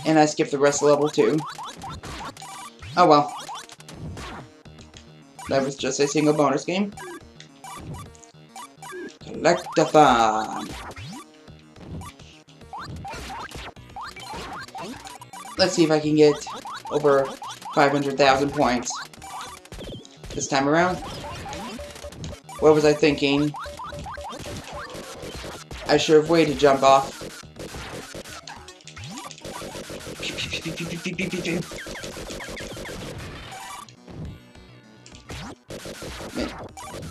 And I skipped the rest of the level too. Oh well. That was just a single bonus game. Collectathon. Let's see if I can get over 500,000 points this time around. What was I thinking? I should have waited to jump off.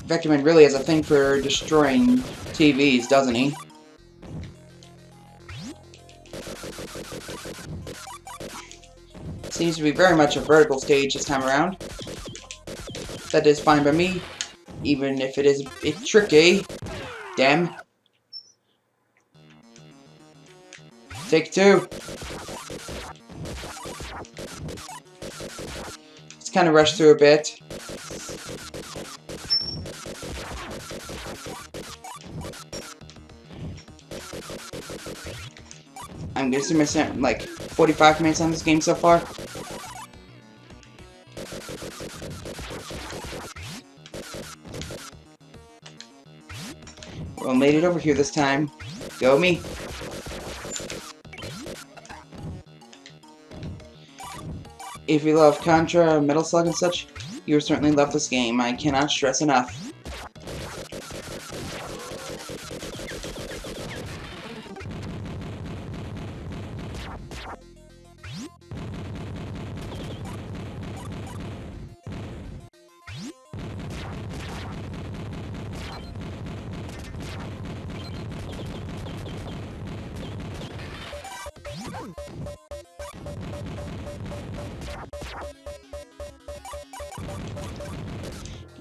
Vectorman really has a thing for destroying TVs, doesn't he? Seems to be very much a vertical stage this time around. That is fine by me, even if it is a bit tricky. Damn. Take two. Let's kind of rush through a bit. I'm guessing I spent like 45 minutes on this game so far. Well, made it over here this time. Go me. If you love Contra, Metal Slug and such, you will certainly love this game. I cannot stress enough.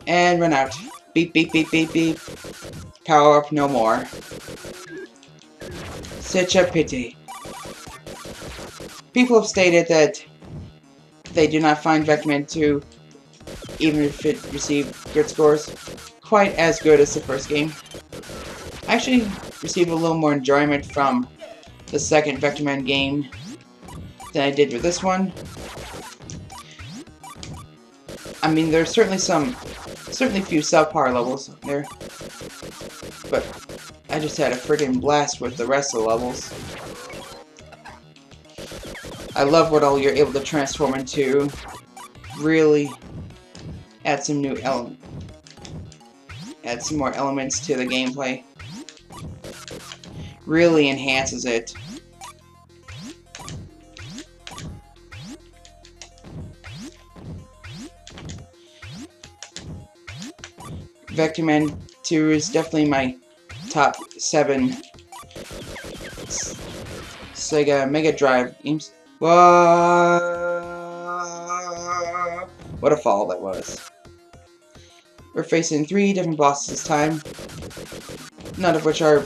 And run out. Beep, beep, beep, beep, beep. Power up no more. Such a pity. People have stated that they do not find Vectorman 2, even if it received good scores, quite as good as the first game. I actually received a little more enjoyment from the second Vectorman game than I did with this one. I mean, there's certainly a few subpar levels there, but I just had a friggin' blast with the rest of the levels. I love what all you're able to transform into. Really add some new add some more elements to the gameplay. Really enhances it. Vectorman 2 is definitely my top 7 Sega Mega Drive games. Whoa! What a fall that was. We're facing 3 different bosses this time. None of which are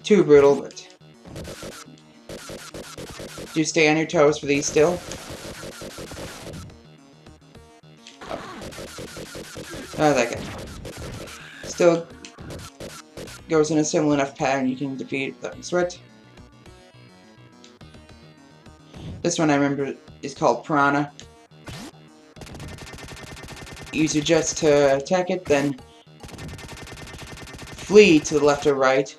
too brutal, but do stay on your toes for these still. Oh, that guy. Still goes in a similar enough pattern you can defeat the threat. This one I remember is called Piranha. Use your jets to attack it, then flee to the left or right.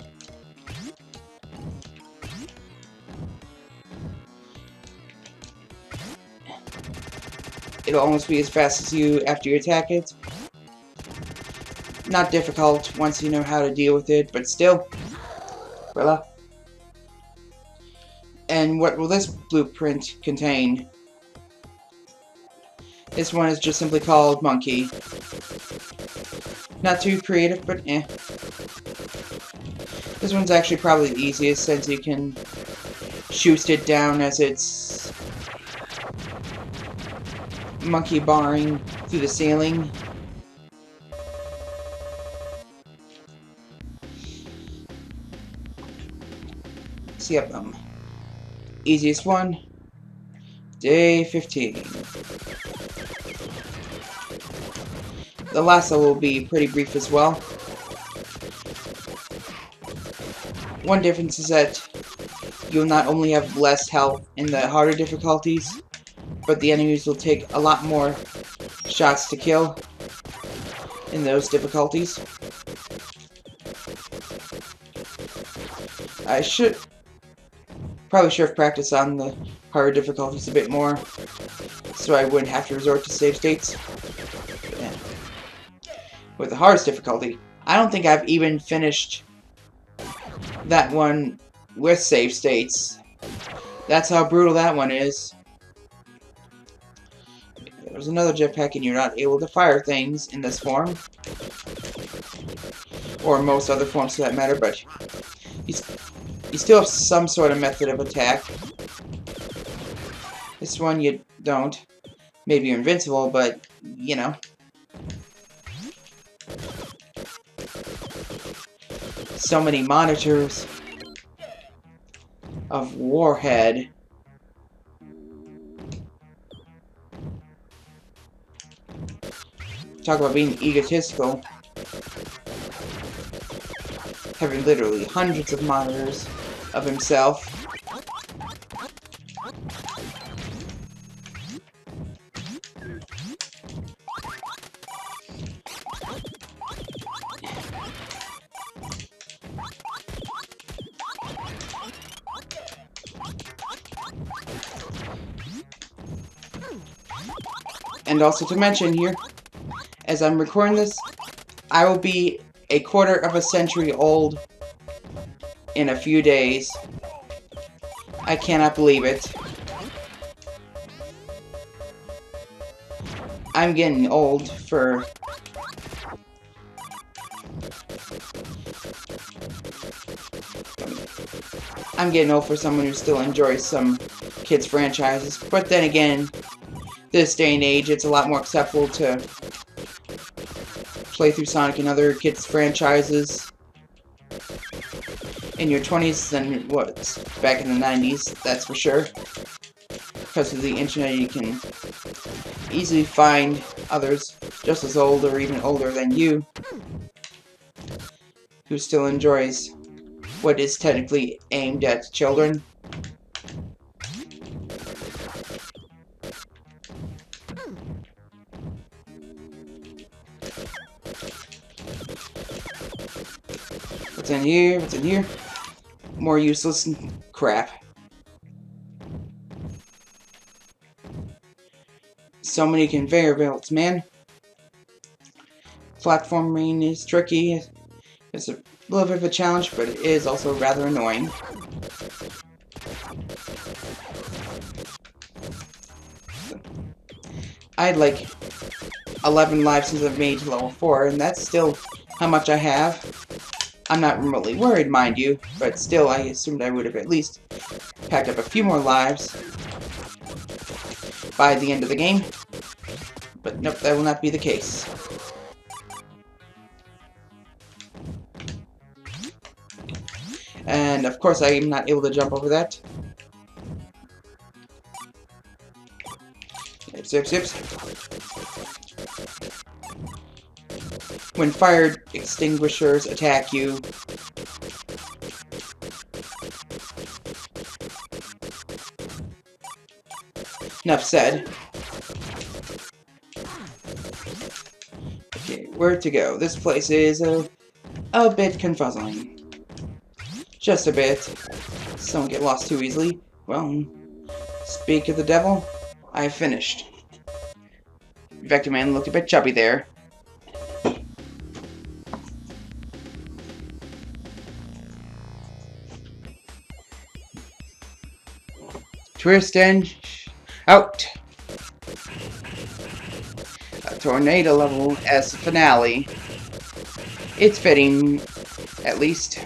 It'll almost be as fast as you after you attack it. Not difficult once you know how to deal with it, but still. Voila. And what will this blueprint contain? This one is just simply called Monkey. Not too creative, but eh. This one's actually probably the easiest since you can shoot it down as it's monkey barring through the ceiling. Yep, easiest one, day 15. The last level will be pretty brief as well. One difference is that you'll not only have less health in the harder difficulties, but the enemies will take a lot more shots to kill in those difficulties. I probably should have practiced on the harder difficulties a bit more, so I wouldn't have to resort to save states. But yeah. With the hardest difficulty, I don't think I've even finished that one with save states. That's how brutal that one is. There's another jetpack and you're not able to fire things in this form. Or most other forms for that matter, but you still have some sort of method of attack. This one you don't. Maybe you're invincible, but, you know. So many monitors of Warhead. Talk about being egotistical. Having literally hundreds of monitors of himself. And also to mention here, as I'm recording this, I will be a quarter of a century old in a few days. I cannot believe it. I'm getting old for... I'm getting old for someone who still enjoys some kids' franchises, but then again, this day and age, it's a lot more acceptable to play through Sonic and other kids' franchises in your 20s than what back in the 90s, that's for sure. Because of the internet, you can easily find others just as old or even older than you who still enjoys what is technically aimed at children. What's in here? What's in here? More useless crap. So many conveyor belts, man. Platforming is tricky. It's a little bit of a challenge, but it is also rather annoying. I had like 11 lives since I've made to level 4, and that's still how much I have. I'm not remotely worried, mind you, but still I assumed I would have at least packed up a few more lives by the end of the game. But nope, that will not be the case. And of course I am not able to jump over that. Zip, zips. When fire extinguishers attack you, enough said. Okay, where to go? This place is a bit confuzzling. Just a bit. So don't get lost too easily. Well, speak of the devil, I've finished. Vectorman looked a bit chubby there. Twist and out. A tornado level as the finale. It's fitting, at least.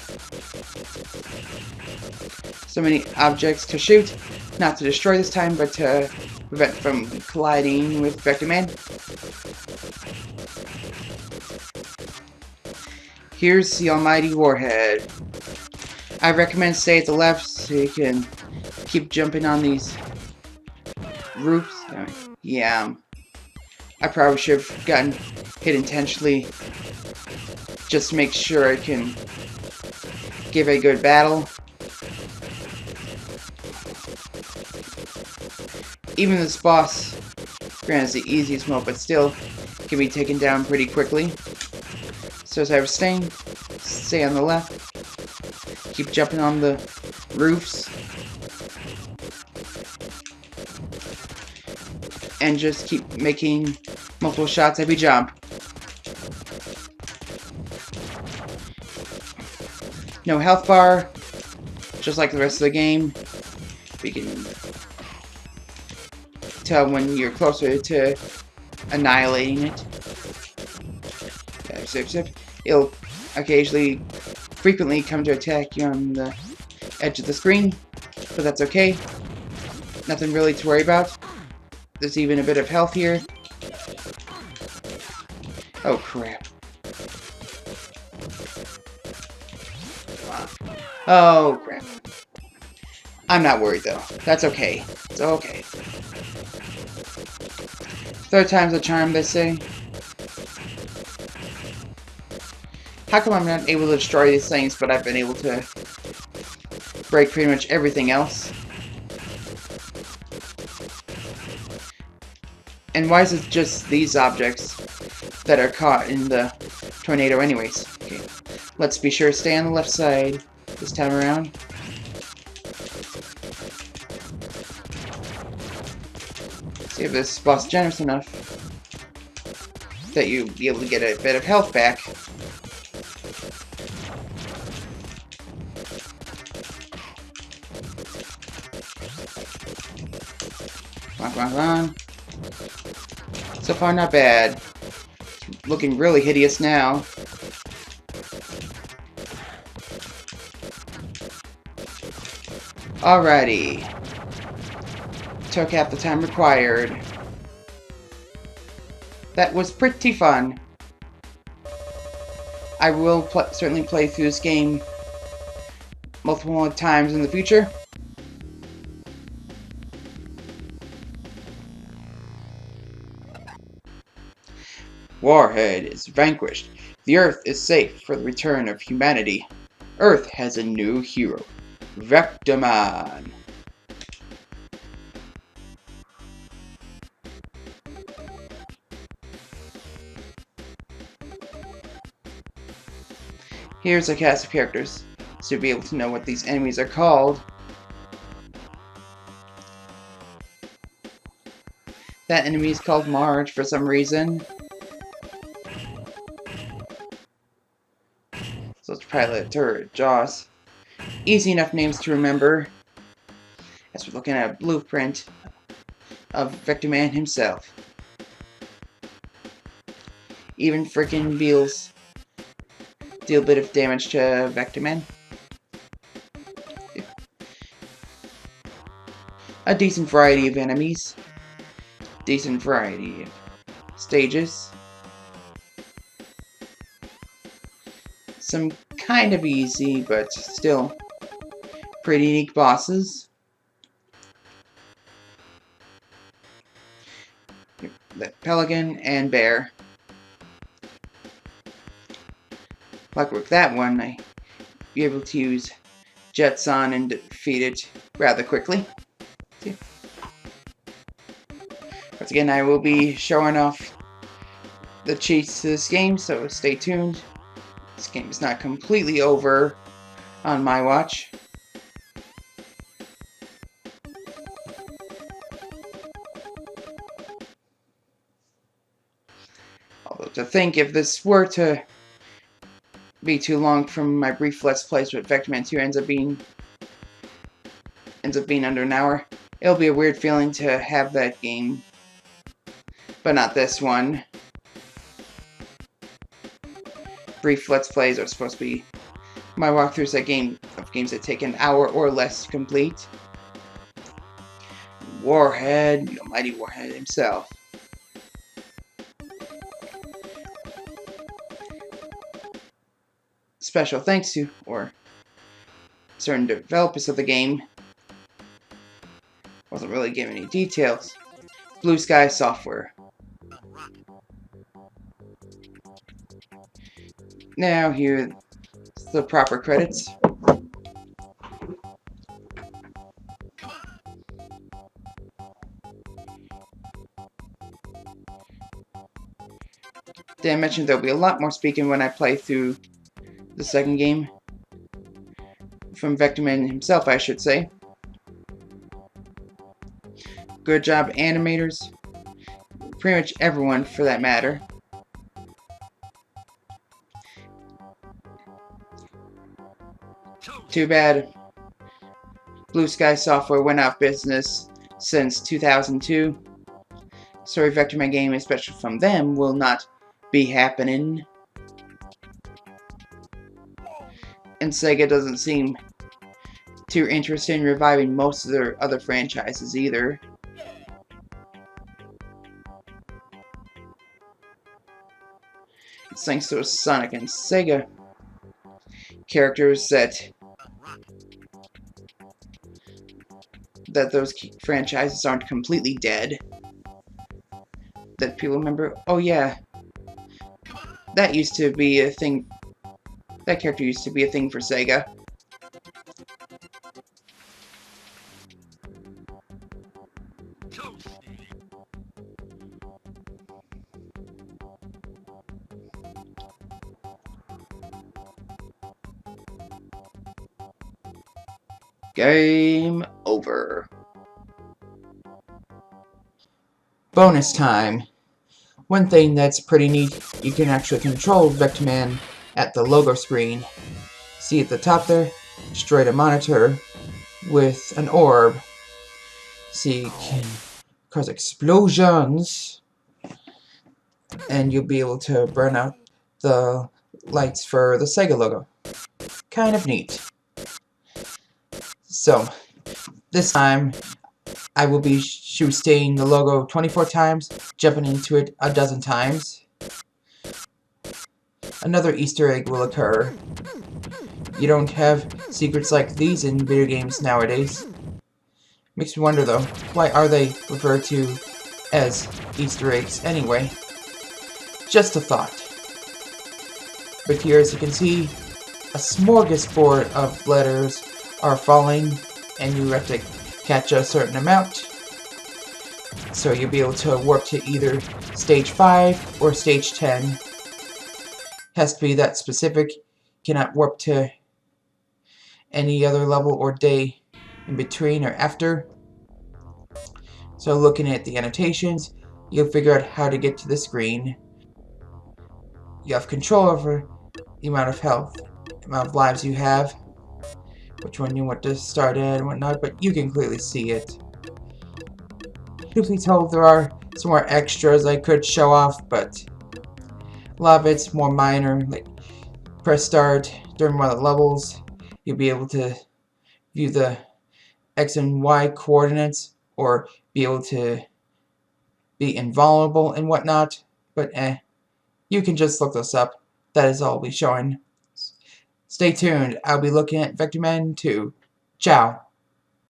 So many objects to shoot. Not to destroy this time, but to prevent from colliding with Vectorman. Here's the almighty Warhead. I recommend stay at the left so you can keep jumping on these roofs. Yeah, I probably should have gotten hit intentionally just to make sure I can give a good battle. Even this boss, granted it's the easiest mode, but still can be taken down pretty quickly. So as I was saying, stay on the left. Keep jumping on the roofs. And just keep making multiple shots every jump. No health bar, just like the rest of the game. We can tell when you're closer to annihilating it. Zip, zip. It'll occasionally, frequently come to attack you on the edge of the screen, but that's okay. Nothing really to worry about. There's even a bit of health here. Oh crap. Oh crap. I'm not worried though. That's okay. It's okay. Third time's a charm, they say. How come I'm not able to destroy these things, but I've been able to break pretty much everything else? And why is it just these objects that are caught in the tornado anyways? Okay, let's be sure to stay on the left side this time around. See if this boss is generous enough that you'll be able to get a bit of health back. Come on. So far, not bad. It's looking really hideous now. Alrighty. Took half the time required. That was pretty fun. I will certainly play through this game multiple more times in the future. Warhead is vanquished. The Earth is safe for the return of humanity. Earth has a new hero, Vectorman. Here's a cast of characters, so you'll be able to know what these enemies are called. That enemy is called Marge for some reason. So it's Pilot, Turret, Jaws. Easy enough names to remember, as we're looking at a blueprint of Vectorman himself. Even frickin' beetles deal a bit of damage to Vectorman. A decent variety of enemies. Decent variety of stages. Some kind of easy, but still pretty unique bosses. The Pelican and Bear. Like with that one, I be able to use Jets on and defeat it rather quickly. See? Once again, I will be showing off the cheats to this game, so stay tuned. This game is not completely over on my watch. Although to think if this were to be too long from my brief Let's Plays with Vectorman 2 ends up being under an hour, it'll be a weird feeling to have that game, but not this one. Brief Let's Plays are supposed to be my walkthroughs of games that take an hour or less to complete. Warhead, the almighty Warhead himself. Special thanks to, or certain developers of the game. Wasn't really given any details. Blue Sky Software. Now here's the proper credits. Did I mention there'll be a lot more speaking when I play through the second game? From Vectorman himself, I should say. Good job, animators. Pretty much everyone, for that matter. Too bad Blue Sky Software went out of business since 2002. Sorry, Vectorman game, especially from them, will not be happening. And Sega doesn't seem too interested in reviving most of their other franchises either. It's thanks to those Sonic and Sega characters that those franchises aren't completely dead. That people remember, oh yeah, that used to be a thing. That character used to be a thing for Sega. Game over. Bonus time. One thing that's pretty neat, you can actually control Vectorman at the logo screen. See at the top there? Destroy the monitor with an orb. See, you can cause explosions, and you'll be able to burn out the lights for the Sega logo. Kind of neat. So, this time, I will be staying the logo 24 times, jumping into it a dozen times. Another Easter egg will occur. You don't have secrets like these in video games nowadays. Makes me wonder though, why are they referred to as Easter eggs anyway? Just a thought. But here, as you can see, a smorgasbord of letters are falling, and you have to catch a certain amount. So you'll be able to warp to either stage 5 or stage 10. Has to be that specific. Cannot warp to any other level or day in between or after. So looking at the annotations, you'll figure out how to get to the screen. You have control over the amount of health, the amount of lives you have, which one you want to start at and whatnot, but you can clearly see it. Truth be told, there are some more extras I could show off, but a lot of it's more minor. Like, press start during one of the levels, you'll be able to view the X and Y coordinates, or be able to be invulnerable and whatnot, but you can just look this up. That is all I'll be showing. Stay tuned, I'll be looking at Vectorman 2. Ciao.